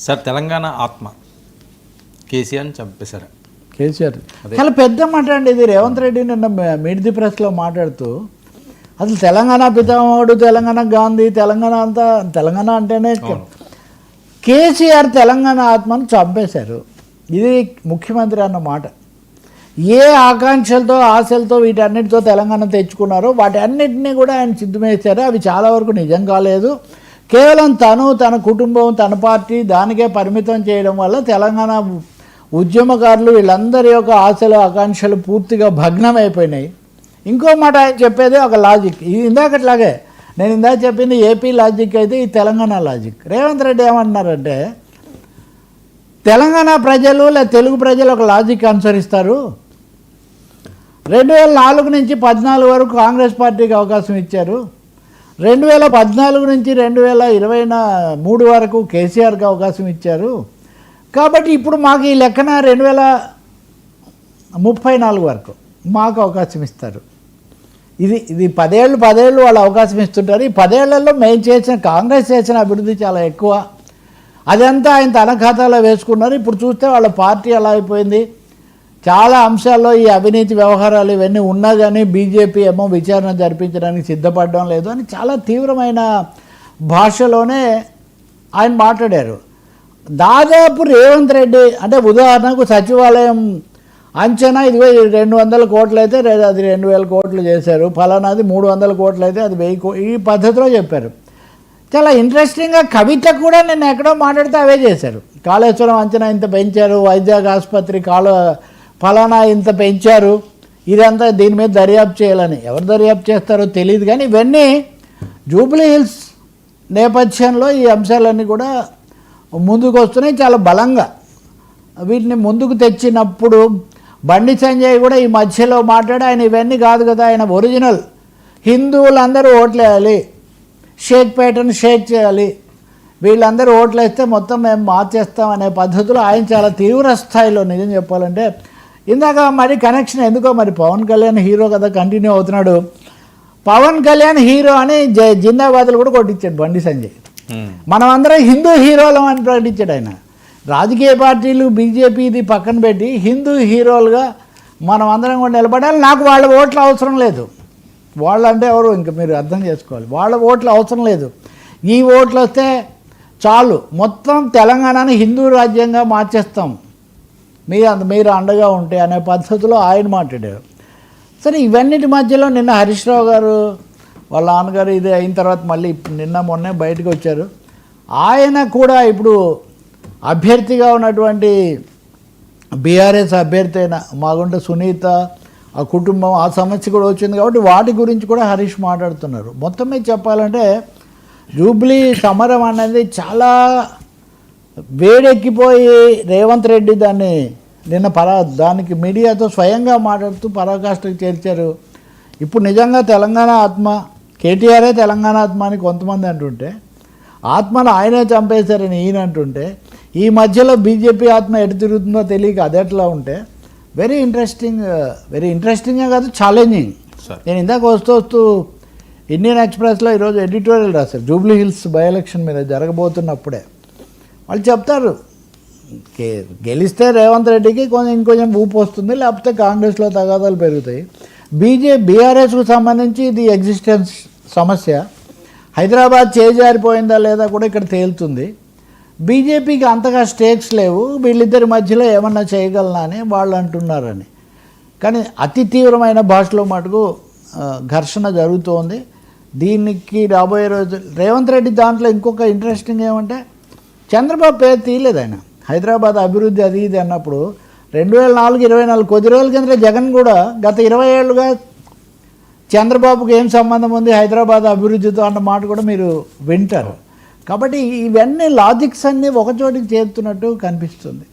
Sir Telangana ఆత్మ కేసీఆర్ని చంపేశారు. కేసీఆర్ చాలా పెద్ద మాట అండి ఇది. రేవంత్ రెడ్డి నిన్న మీట్ ది ప్రెస్లో మాట్లాడుతూ అసలు తెలంగాణ పితామహుడు, తెలంగాణ గాంధీ, తెలంగాణ అంతా తెలంగాణ అంటేనే కేసీఆర్ తెలంగాణ ఆత్మను చంపేశారు. ఇది ముఖ్యమంత్రి అన్న మాట. ఏ ఆకాంక్షలతో ఆశలతో వీటన్నిటితో తెలంగాణ తెచ్చుకున్నారో వాటి అన్నిటినీ కూడా ఆయన సిద్ధమేశారు. అవి చాలా వరకు నిజం కాలేదు. కేవలం తను, తన కుటుంబం, తన పార్టీ దానికే పరిమితం చేయడం వల్ల తెలంగాణ ఉద్యమకారులు వీళ్ళందరి యొక్క ఆశలు ఆకాంక్షలు పూర్తిగా భగ్నం అయిపోయినాయి. ఇంకో మాట ఆయన చెప్పేది ఒక లాజిక్. ఇది ఇందాకట్లాగే నేను ఇందాక చెప్పింది ఏపీ లాజిక్ అయితే ఈ తెలంగాణ లాజిక్. రేవంత్ రెడ్డి ఏమంటున్నారంటే తెలంగాణ ప్రజలు లేదా తెలుగు ప్రజలు ఒక లాజిక్ అనుసరిస్తారు. 2004 నుంచి 14 వరకు కాంగ్రెస్ పార్టీకి అవకాశం ఇచ్చారు. 2014 నుంచి 2023 వరకు కేసీఆర్కి అవకాశం ఇచ్చారు. కాబట్టి ఇప్పుడు మాకు ఈ లెక్కన 2034 వరకు మాకు అవకాశం ఇస్తారు. ఇది 10 ఏళ్ళు వాళ్ళు అవకాశం ఇస్తుంటారు. ఈ 10 ఏళ్లలో మేము చేసిన కాంగ్రెస్ చేసిన అభివృద్ధి చాలా ఎక్కువ. అదంతా ఆయన తన ఖాతాలో వేసుకున్నారు. ఇప్పుడు చూస్తే వాళ్ళ పార్టీ అలా అయిపోయింది. చాలా అంశాల్లో ఈ అవినీతి వ్యవహారాలు ఇవన్నీ ఉన్నా కానీ బీజేపీ ఏమో విచారణ జరిపించడానికి సిద్ధపడడం లేదు అని చాలా తీవ్రమైన భాషలోనే ఆయన మాట్లాడారు. దాదాపు రేవంత్ రెడ్డి అంటే ఉదాహరణకు సచివాలయం అంచనా ఇదిగో 200 కోట్లు అయితే అది 2000 కోట్లు చేశారు, ఫలానాది 300 కోట్లు అయితే అది 1000 కోట్లు, ఈ పద్ధతిలో చెప్పారు. చాలా ఇంట్రెస్టింగ్గా కవిత కూడా నేను ఎక్కడో మాట్లాడితే అవే చేశారు. కాళేశ్వరం అంచనా ఇంత పెంచారు, వైజాగ్ ఆసుపత్రి ఫలానా ఇంత పెంచారు, ఇదంతా దీని మీద దర్యాప్తు చేయాలని. ఎవరు దర్యాప్తు చేస్తారో తెలియదు. కానీ ఇవన్నీ జూబ్లీ హిల్స్ నేపథ్యంలో ఈ అంశాలన్నీ కూడా ముందుకు వస్తున్నాయి. చాలా బలంగా వీటిని ముందుకు తెచ్చినప్పుడు బండి సంజయ్ కూడా ఈ మధ్యలో మాట్లాడి ఆయన ఇవన్నీ కాదు కదా, ఆయన ఒరిజినల్ హిందువులందరూ ఓట్లేయాలి, షేక్పేటను షేక్ చేయాలి, వీళ్ళందరూ ఓట్లు వేస్తే మొత్తం మేము మార్చేస్తాం అనే పద్ధతిలో ఆయన చాలా తీవ్ర స్థాయిలో నిజం చెప్పాలంటే ఇందాక మరి కనెక్షన్ ఎందుకో మరి పవన్ కళ్యాణ్ హీరో కదా కంటిన్యూ అవుతున్నాడు. పవన్ కళ్యాణ్ హీరో అని జిందాబాద్లు కూడా కొట్టించాడు బండి సంజయ్. మనం అందరం హిందూ హీరోలం అని ప్రకటించాడు ఆయన. రాజకీయ పార్టీలు బీజేపీ ఇది పక్కన పెట్టి హిందూ హీరోలుగా మనం అందరం కూడా నిలబడాలి. నాకు వాళ్ళ ఓట్ల అవసరం లేదు. వాళ్ళంటే ఎవరు ఇంకా మీరు అర్థం చేసుకోవాలి. వాళ్ళ ఓట్లు అవసరం లేదు. ఈ ఓట్లు వస్తే చాలు, మొత్తం తెలంగాణని హిందూ రాజ్యంగా మార్చేస్తాం మీరు అండగా ఉంటే అనే పద్ధతిలో ఆయన మాట్లాడారు. సరే, ఇవన్నిటి మధ్యలో నిన్న హరీష్ రావు గారు వాళ్ళ నాన్నగారు ఇది అయిన తర్వాత మళ్ళీ నిన్న మొన్నే బయటకు వచ్చారు. ఆయన కూడా ఇప్పుడు అభ్యర్థిగా ఉన్నటువంటి బీఆర్ఎస్ అభ్యర్థి అయిన మాగుంట సునీత ఆ కుటుంబం ఆ సమస్య కూడా వచ్చింది కాబట్టి వాటి గురించి కూడా హరీష్ మాట్లాడుతున్నారు. మొత్తం మీద చెప్పాలంటే జూబ్లీ సమరం అనేది చాలా వేడెక్కిపోయి రేవంత్ రెడ్డి దాన్ని నిన్న దానికి మీడియాతో స్వయంగా మాట్లాడుతూ పరాకాష్ఠకు చేర్చారు. ఇప్పుడు నిజంగా తెలంగాణ ఆత్మ కేటీఆరే తెలంగాణ ఆత్మ అని కొంతమంది అంటుంటే, ఆత్మను ఆయనే చంపేశారని ఈయన అంటుంటే, ఈ మధ్యలో బీజేపీ ఆత్మ ఎటు తిరుగుతుందో తెలియక అదెట్లా ఉంటే వెరీ ఇంట్రెస్టింగే కాదు, ఛాలెంజింగ్. నేను ఇందాక వస్తూ ఇండియన్ ఎక్స్ప్రెస్లో ఈరోజు ఎడిటోరియల్ రాశారు జూబ్లీ హిల్స్ బై ఎలక్షన్ మీద జరగబోతున్నప్పుడే. వాళ్ళు చెప్తారు గెలిస్తే రేవంత్ రెడ్డికి ఇంకొంచెం ఊపు వస్తుంది, లేకపోతే కాంగ్రెస్లో తగాదాలు పెరుగుతాయి. బీఆర్ఎస్కు సంబంధించి ఇది ఎగ్జిస్టెన్స్ సమస్య. హైదరాబాద్ చేజారిపోయిందా లేదా కూడా ఇక్కడ తేలుతుంది. బీజేపీకి అంతగా స్టేక్స్ లేవు, వీళ్ళిద్దరి మధ్యలో ఏమన్నా చేయగలనా అని వాళ్ళు అంటున్నారని. కానీ అతి తీవ్రమైన భాషలో మటుకు ఘర్షణ జరుగుతోంది. దీనికి రాబోయే రోజు రేవంత్ రెడ్డి దాంట్లో ఇంకొక ఇంట్రెస్టింగ్ ఏమంటే చంద్రబాబు పేరు తీయలేదు ఆయన. హైదరాబాద్ అభివృద్ధి అది ఇది అన్నప్పుడు 2004-24 కొద్ది రోజుల కింద జగన్ కూడా గత 20 ఏళ్ళుగా చంద్రబాబుకి ఏం సంబంధం ఉంది హైదరాబాద్ అభివృద్ధితో అన్న మాట కూడా మీరు వింటారు. కాబట్టి ఇవన్నీ లాజిక్స్ అన్నీ ఒకచోటికి చేరుతున్నట్టు కనిపిస్తుంది.